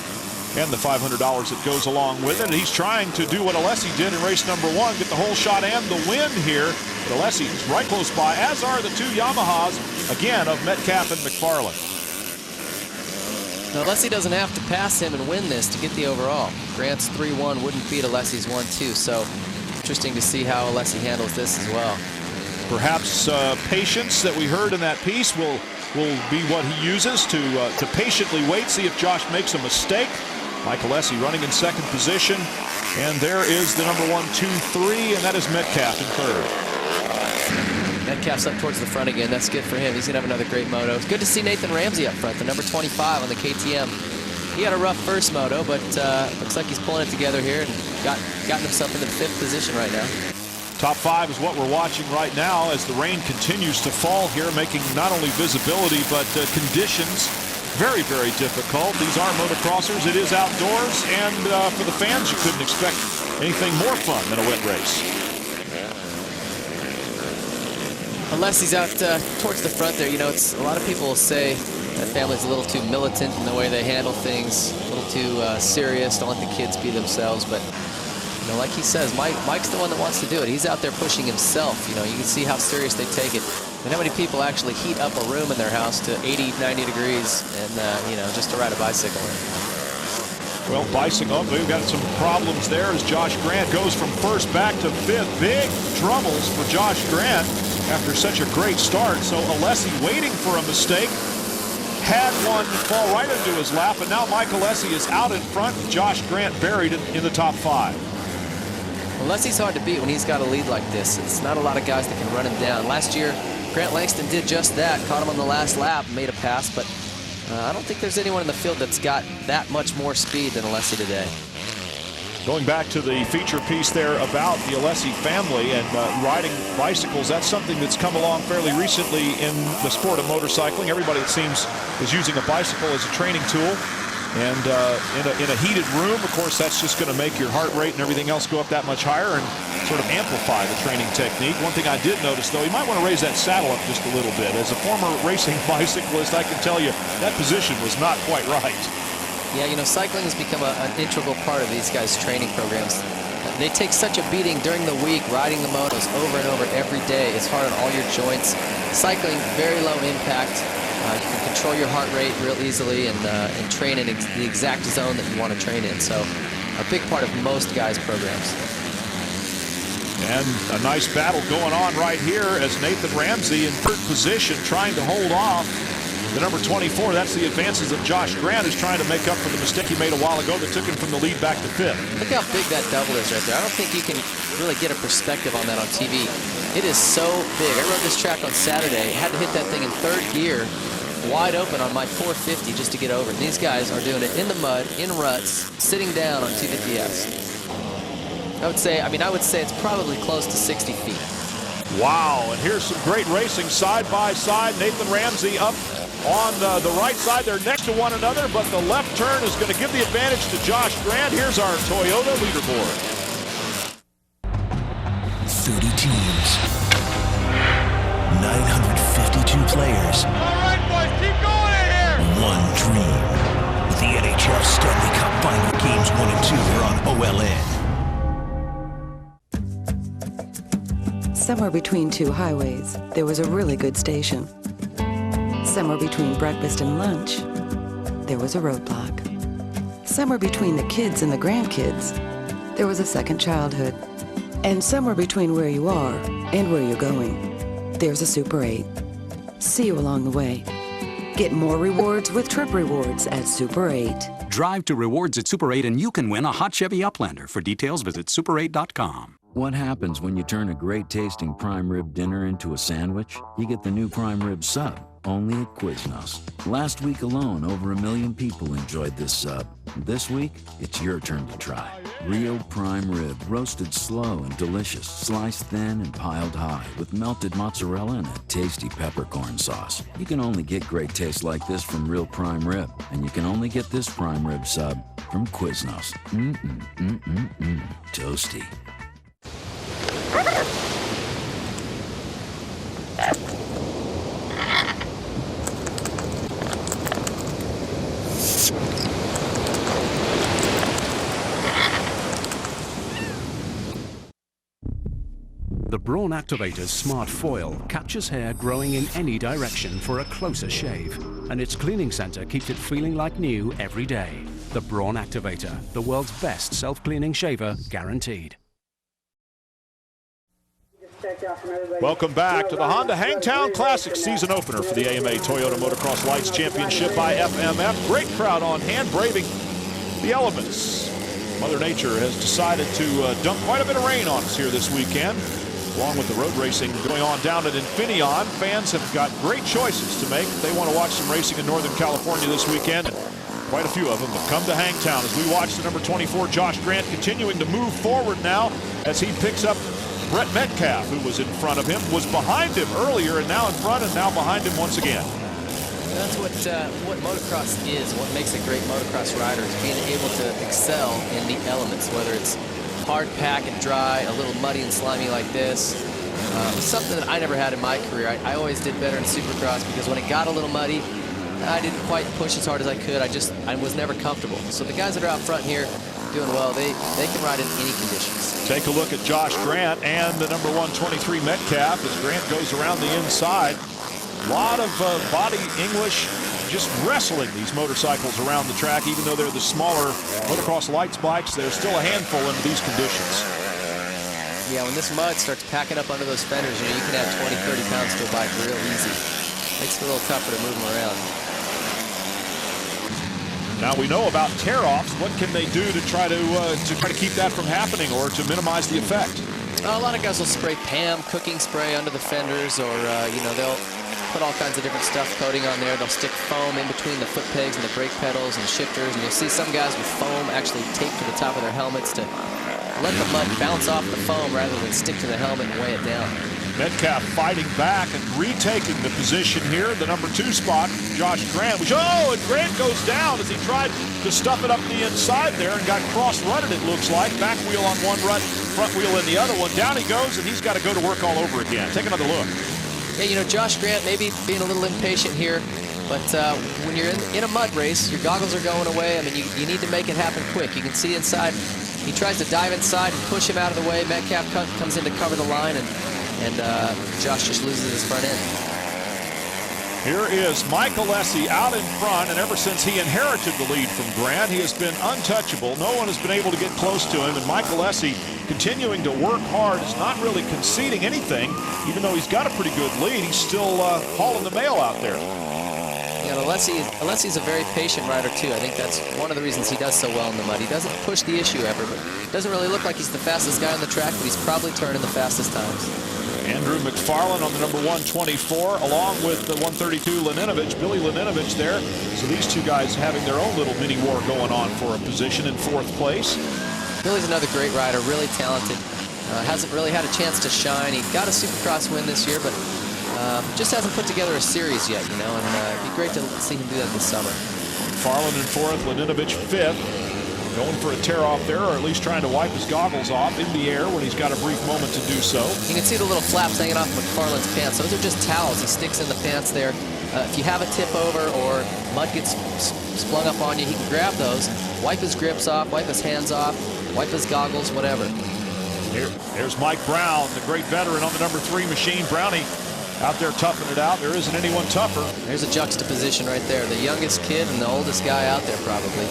and the $500 that goes along with it. And he's trying to do what Alessi did in race number 1, get the whole shot and the win here. But Alessi is right close by, as are the 2 Yamahas, again, of Metcalf and McFarland. Now, Alessi doesn't have to pass him and win this to get the overall. Grant's 3-1 wouldn't beat Alessi's 1-2, so interesting to see how Alessi handles this as well. Perhaps patience that we heard in that piece will be what he uses to patiently wait, see if Josh makes a mistake. Michael Essie running in second position, and there is the number 1, 2, 3, and that is Metcalf in third. Metcalf's up towards the front again. That's good for him. He's gonna have another great moto. It's good to see Nathan Ramsey up front, the number 25 on the KTM. He had a rough first moto, but looks like he's pulling it together here and gotten himself into the 5th position right now. Top 5 is what we're watching right now as the rain continues to fall here, making not only visibility but conditions very, very difficult. These are motocrossers. It is outdoors, and for the fans, you couldn't expect anything more fun than a wet race. Alessi's out towards the front there. You know, a lot of people will say that family's a little too militant in the way they handle things, a little too serious, don't let the kids be themselves, but you know, like he says, Mike's the one that wants to do it. He's out there pushing himself. You know, you can see how serious they take it. And how many people actually heat up a room in their house to 80, 90 degrees and, you know, just to ride a bicycle. Well, bicycle, we've got some problems there as Josh Grant goes from first back to 5th. Big troubles for Josh Grant after such a great start. So Alessi waiting for a mistake. Had one fall right into his lap, and now Michael Essie is out in front. Josh Grant buried in the top 5. Alessi's hard to beat when he's got a lead like this. It's not a lot of guys that can run him down. Last year, Grant Langston did just that, caught him on the last lap, made a pass, but I don't think there's anyone in the field that's got that much more speed than Alessi today. Going back to the feature piece there about the Alessi family and riding bicycles, that's something that's come along fairly recently in the sport of motorcycling. Everybody, it seems, is using a bicycle as a training tool. And in a heated room, of course, that's just going to make your heart rate and everything else go up that much higher and sort of amplify the training technique. One thing I did notice, though, you might want to raise that saddle up just a little bit. As a former racing bicyclist, I can tell you that position was not quite right. Yeah, you know, cycling has become an integral part of these guys' training programs. They take such a beating during the week, riding the motos over and over every day. It's hard on all your joints. Cycling, very low impact. You can control your heart rate real easily and train in the exact zone that you want to train in. So a big part of most guys' programs. And a nice battle going on right here as Nathan Ramsey in third position trying to hold off the number 24. That's the advances of Josh Grant, is trying to make up for the mistake he made a while ago that took him from the lead back to 5th. Look how big that double is right there. I don't think you can really get a perspective on that on TV. It is so big. I rode this track on Saturday. Had to hit that thing in 3rd gear, wide open on my 450 just to get over. And these guys are doing it in the mud, in ruts, sitting down on 250S. I would say it's probably close to 60 feet. Wow, and here's some great racing side by side. Nathan Ramsey up on the right side. They're next to one another, but the left turn is going to give the advantage to Josh Grant. Here's our Toyota leaderboard. 30 teams. 952 players. All right, boys, keep going in here. One dream. The NHL Stanley Cup Final Games 1 and 2 are on OLN. Somewhere between two highways, there was a really good station. Somewhere between breakfast and lunch, there was a roadblock. Somewhere between the kids and the grandkids, there was a second childhood. And somewhere between where you are and where you're going, there's a Super 8. See you along the way. Get more rewards with Trip Rewards at Super 8. Drive to Rewards at Super 8 and you can win a hot Chevy Uplander. For details, visit super8.com. What happens when you turn a great-tasting prime rib dinner into a sandwich? You get the new prime rib sub, only at Quiznos. Last week alone, over 1 million people enjoyed this sub. This week, it's your turn to try. Real prime rib, roasted slow and delicious, sliced thin and piled high, with melted mozzarella and a tasty peppercorn sauce. You can only get great taste like this from real prime rib, and you can only get this prime rib sub from Quiznos. Toasty. The Brawn Activator's smart foil captures hair growing in any direction for a closer shave, and its cleaning center keeps it feeling like new every day. The Brawn Activator, the world's best self-cleaning shaver, guaranteed. Welcome back to the Honda Hangtown Classic season opener for the AMA Toyota Motocross Lights Championship by FMF. Great crowd on hand, braving the elements. Mother Nature has decided to dump quite a bit of rain on us here this weekend. Along with the road racing going on down at Infineon, fans have got great choices to make. They want to watch some racing in Northern California this weekend. Quite a few of them have come to Hangtown as we watch the number 24 Josh Grant continuing to move forward now as he picks up Brett Metcalf, who was in front of him, was behind him earlier and now in front and now behind him once again. That's what motocross is, what makes a great motocross rider, is being able to excel in the elements, whether it's hard pack and dry, a little muddy and slimy like this. Something that I never had in my career. I always did better in Supercross because when it got a little muddy, I didn't quite push as hard as I could. I was never comfortable. So the guys that are out front here doing well, they can ride in any conditions. Take a look at Josh Grant and the number 123 Metcalf as Grant goes around the inside. A lot of body English just wrestling these motorcycles around the track. Even though they're the smaller Motocross Lights bikes, there's still a handful in these conditions. Yeah, when this mud starts packing up under those fenders, you can add 20, 30 pounds to a bike real easy. Makes it a little tougher to move them around. Now we know about tear-offs. What can they do to try to keep that from happening or to minimize the effect? A lot of guys will spray PAM cooking spray under the fenders, or they'll put all kinds of different stuff coating on there. They'll stick foam in between the foot pegs and the brake pedals and the shifters, and you'll see some guys with foam actually taped to the top of their helmets to let the mud bounce off the foam rather than stick to the helmet and weigh it down. Metcalf fighting back and retaking the position here. The number 2 spot, Josh Grant. And Grant goes down as he tried to stuff it up the inside there and got cross-rutted, it looks like. Back wheel on one rut, front wheel in the other one. Down he goes, and he's got to go to work all over again. Take another look. Yeah, Josh Grant maybe being a little impatient here, but when you're in a mud race, your goggles are going away. I mean, you need to make it happen quick. You can see inside. He tries to dive inside and push him out of the way. Metcalf comes in to cover the line, and Josh just loses his front end. Here is Mike Alessi out in front, and ever since he inherited the lead from Grant, he has been untouchable. No one has been able to get close to him, and Mike Alessi continuing to work hard, is not really conceding anything. Even though he's got a pretty good lead, he's still hauling the mail out there. Yeah, Alessi's a very patient rider, too. I think that's one of the reasons he does so well in the mud. He doesn't push the issue ever, but it doesn't really look like he's the fastest guy on the track, but he's probably turning the fastest times. Andrew McFarlane on the number 124, along with the 132 Laninovich, Billy Laninovich there. So these two guys having their own little mini war going on for a position in 4th place. Billy's another great rider, really talented. Hasn't really had a chance to shine. He got a Supercross win this year, but just hasn't put together a series yet, you know, and it'd be great to see him do that this summer. Farland in fourth, Laninovich fifth. Going for a tear-off there, or at least trying to wipe his goggles off in the air when he's got a brief moment to do so. You can see the little flaps hanging off McFarland's pants. Those are just towels. He sticks in the pants there. If you have a tip over or mud gets splung up on you, he can grab those, wipe his grips off, wipe his hands off, wipe his goggles, whatever. There's Mike Brown, the great veteran on the number 3 machine. Brownie out there toughing it out. There isn't anyone tougher. There's a juxtaposition right there. The youngest kid and the oldest guy out there probably.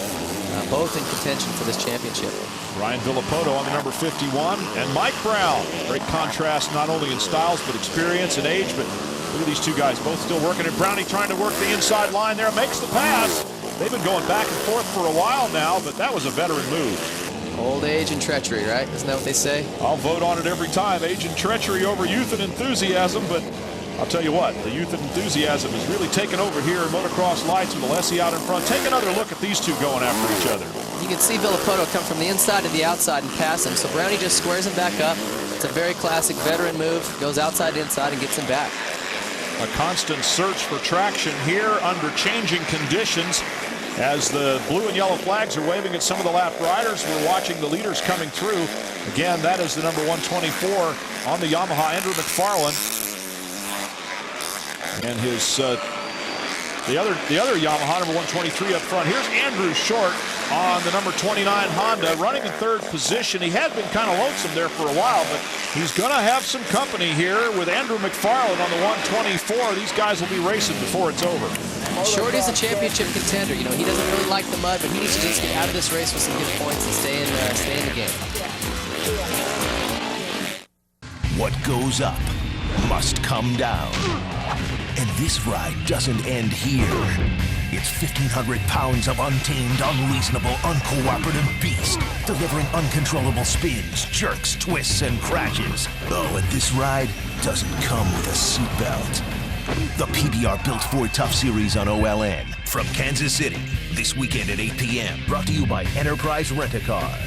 Both in contention for this championship. Ryan Villapoto on the number 51, and Mike Brown. Great contrast not only in styles but experience and age, but look at these two guys both still working. And Brownie trying to work the inside line there, makes the pass. They've been going back and forth for a while now, but that was a veteran move. Old age and treachery, right? Isn't that what they say? I'll vote on it every time. Age and treachery over youth and enthusiasm, but I'll tell you what, the youth and enthusiasm is really taken over here in Motocross Lights with Alessi out in front. Take another look at these two going after each other. You can see Villapoto come from the inside to the outside and pass him, so Brownie just squares him back up. It's a very classic veteran move, goes outside to inside and gets him back. A constant search for traction here under changing conditions. As the blue and yellow flags are waving at some of the lap riders, we're watching the leaders coming through. Again, that is the number 124 on the Yamaha, Andrew McFarland. And his the other Yamaha, number 123 up front. Here's Andrew Short on the number 29 Honda, running in third position. He had been kind of lonesome there for a while, but he's going to have some company here with Andrew McFarland on the 124. These guys will be racing before it's over. Shorty's a championship contender. You know, he doesn't really like the mud, but he needs to just get out of this race with some good points and stay in the game. What goes up must come down. And this ride doesn't end here. It's 1,500 pounds of untamed, unreasonable, uncooperative beast, delivering uncontrollable spins, jerks, twists, and crashes. Oh, and this ride doesn't come with a seatbelt. The PBR-built Ford Tough Series on OLN. From Kansas City, this weekend at 8 p.m. Brought to you by Enterprise Rent-A-Car.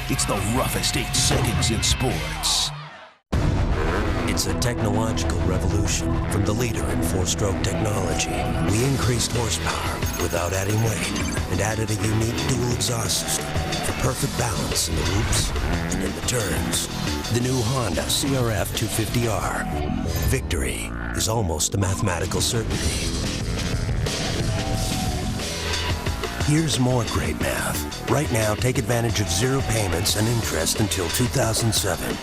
It's the roughest 8 seconds in sports. It's a technological revolution from the leader in 4-stroke technology. We increased horsepower without adding weight and added a unique dual exhaust system for perfect balance in the whoops and in the turns. The new Honda CRF 250R. Victory is almost a mathematical certainty. Here's more great math. Right now, take advantage of 0 payments and interest until 2007.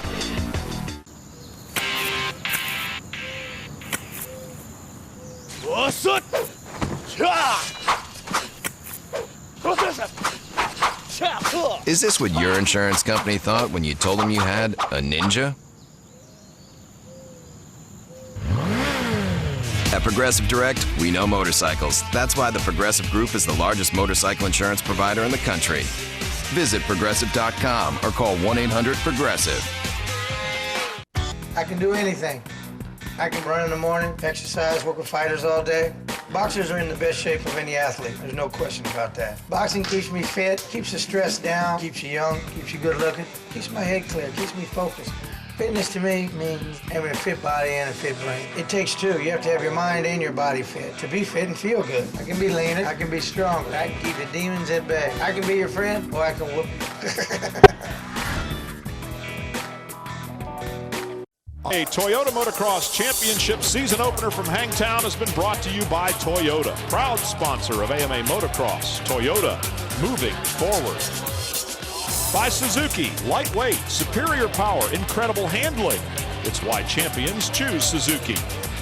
Is this what your insurance company thought when you told them you had a Ninja? At Progressive Direct, we know motorcycles. That's why the Progressive Group is the largest motorcycle insurance provider in the country. Visit Progressive.com or call 1-800-PROGRESSIVE. I can do anything. I can run in the morning, exercise, work with fighters all day. Boxers are in the best shape of any athlete. There's no question about that. Boxing keeps me fit, keeps the stress down, keeps you young, keeps you good looking, keeps my head clear, keeps me focused. Fitness to me means having a fit body and a fit brain. It takes two. You have to have your mind and your body fit to be fit and feel good. I can be leaner, I can be stronger, I can keep the demons at bay. I can be your friend, or I can whoop you. A Toyota Motocross Championship season opener from Hangtown has been brought to you by Toyota, proud sponsor of AMA Motocross. Toyota, moving forward. By Suzuki, lightweight, superior power, incredible handling. It's why champions choose Suzuki.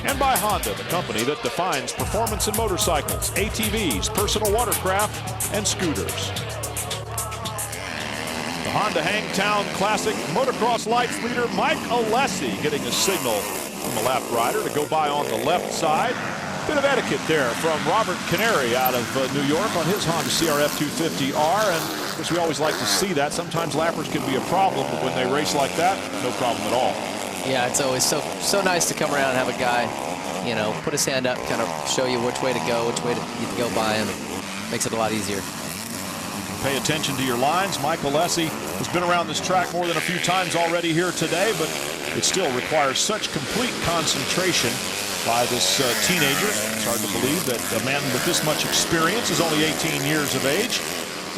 And by Honda, the company that defines performance in motorcycles, ATVs, personal watercraft, and scooters. The Honda Hangtown Classic Motocross Lights leader Mike Alessi getting a signal from the lap rider to go by on the left side. Bit of etiquette there from Robert Canary out of New York on his Honda CRF 250R, and of course we always like to see that. Sometimes lappers can be a problem, but when they race like that, no problem at all. Yeah, it's always so nice to come around and have a guy, you know, put his hand up, kind of show you which way to go, which way to go by him. It makes it a lot easier. Pay attention to your lines. Michael Lessie has been around this track more than a few times already here today, but it still requires such complete concentration by this teenager. It's hard to believe that a man with this much experience is only 18 years of age.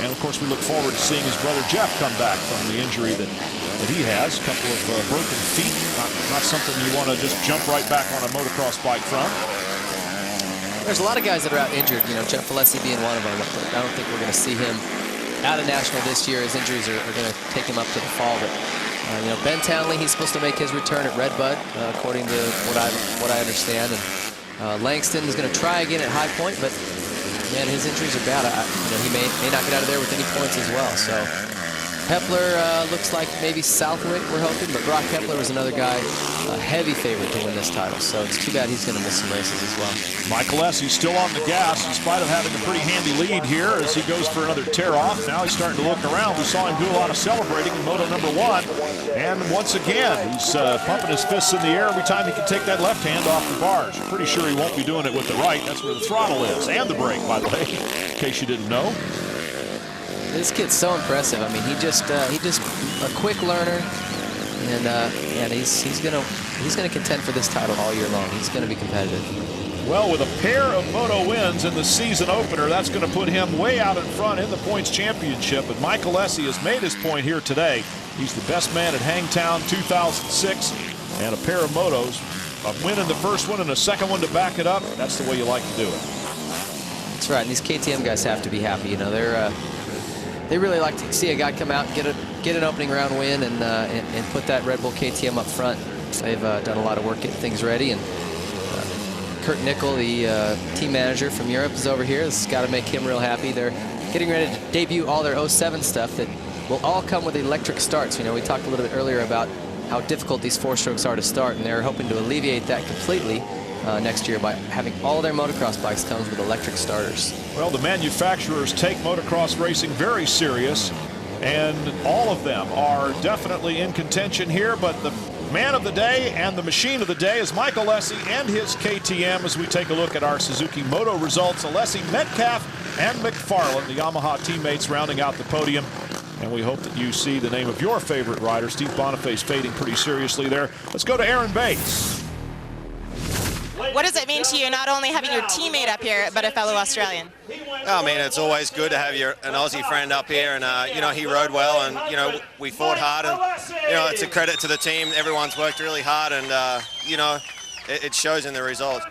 And of course, we look forward to seeing his brother Jeff come back from the injury that he has. A couple of broken feet, not something you want to just jump right back on a motocross bike from. There's a lot of guys that are out injured, you know, Jeff Alessi being one of them. I don't think we're going to see him out of National this year. His injuries are going to take him up to the fall. But you know, Ben Townley, he's supposed to make his return at Redbud, according to what I understand. And Langston is going to try again at High Point, but man, his injuries are bad. You know, he may not get out of there with any points as well. So Hepler looks like maybe Southwick, we're hoping, but Brock Hepler was another guy, a heavy favorite to win this title. So it's too bad he's going to miss some races as well. Michael Lessie's still on the gas in spite of having a pretty handy lead here as he goes for another tear-off. Now he's starting to look around. We saw him do a lot of celebrating in Moto number 1. And once again, he's pumping his fists in the air every time he can take that left hand off the bars. I'm pretty sure he won't be doing it with the right. That's where the throttle is, and the brake, by the way, in case you didn't know. This kid's so impressive. I mean, he just a quick learner, and he's gonna contend for this title all year long. He's gonna be competitive. Well, with a pair of moto wins in the season opener, that's going to put him way out in front in the points championship. But Michael Lessie has made his point here today. He's the best man at Hangtown 2006, and a pair of motos, a win in the first one and a second one to back it up. That's the way you like to do it. That's right. And these KTM guys have to be happy. You know, they really like to see a guy come out and get an opening round win and put that Red Bull KTM up front. They've done a lot of work getting things ready, and Kurt Nickel, the team manager from Europe, is over here. This has got to make him real happy. They're getting ready to debut all their 07 stuff that will all come with electric starts. You know, we talked a little bit earlier about how difficult these 4-strokes are to start, and they're hoping to alleviate that completely next year by having all their motocross bikes come with electric starters. Well, the manufacturers take motocross racing very serious, and all of them are definitely in contention here, but the man of the day and the machine of the day is Michael Lessie and his KTM as we take a look at our Suzuki Moto results. Alessi, Metcalf, and McFarlane, the Yamaha teammates, rounding out the podium. And we hope that you see the name of your favorite rider, Steve Boniface, fading pretty seriously there. Let's go to Aaron Bates. What does it mean to you not only having your teammate up here, but a fellow Australian? I mean, it's always good to have an Aussie friend up here, and you know, he rode well, and you know, we fought hard, and you know, it's a credit to the team. Everyone's worked really hard, and you know, it shows in the results.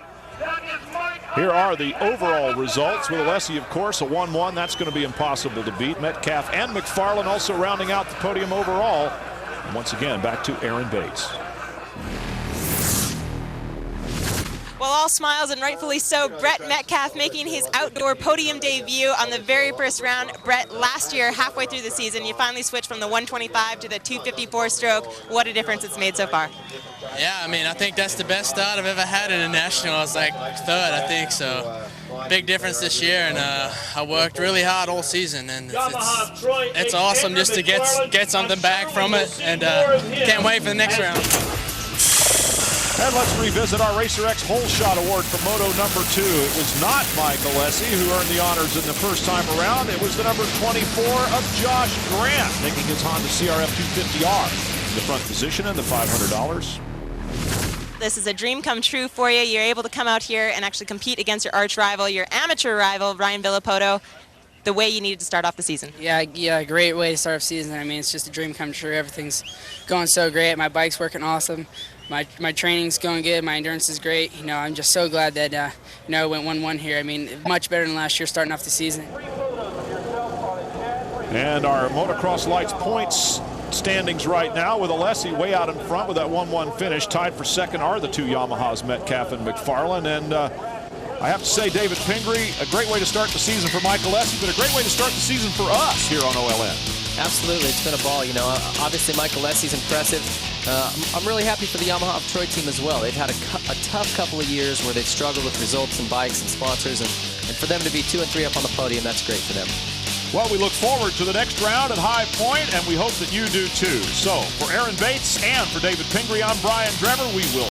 Here are the overall results with Alessi, of course, a 1-1. That's going to be impossible to beat. Metcalf and McFarlane also rounding out the podium overall. And once again, back to Aaron Bates. Well, all smiles, and rightfully so. Brett Metcalf making his outdoor podium debut on the very first round. Brett, last year, halfway through the season, you finally switched from the 125 to the 254 stroke. What a difference it's made so far. Yeah, I mean, I think that's the best start I've ever had in a national. I was like third, I think, so big difference this year, and I worked really hard all season, and it's awesome just to get something back from it, and can't wait for the next round. And let's revisit our Racer X Hole Shot Award for Moto number 2. It was not Michael Lessie who earned the honors in the first time around. It was the number 24 of Josh Grant, making his Honda CRF 250R in the front position and the $500. This is a dream come true for you. You're able to come out here and actually compete against your arch rival, your amateur rival, Ryan Villapoto, the way you needed to start off the season. Yeah, great way to start off the season. I mean, it's just a dream come true. Everything's going so great. My bike's working awesome. My training's going good. My endurance is great. You know, I'm just so glad that you know, I went 1-1 here. I mean, much better than last year starting off the season. And our Motocross Lights points standings right now with Alessi way out in front with that 1-1 finish. Tied for second are the two Yamahas, Metcalf and McFarlane. And I have to say, David Pingree, a great way to start the season for Michael Lessie, but a great way to start the season for us here on OLN. Absolutely, it's been a ball. You know, obviously Michael Lessie's impressive. I'm really happy for the Yamaha of Troy team as well. They've had a tough couple of years where they've struggled with results and bikes and sponsors, and for them to be 2 and 3 up on the podium, that's great for them. Well, we look forward to the next round at High Point, and we hope that you do too. So, for Aaron Bates and for David Pingree, I'm Brian Drever. We will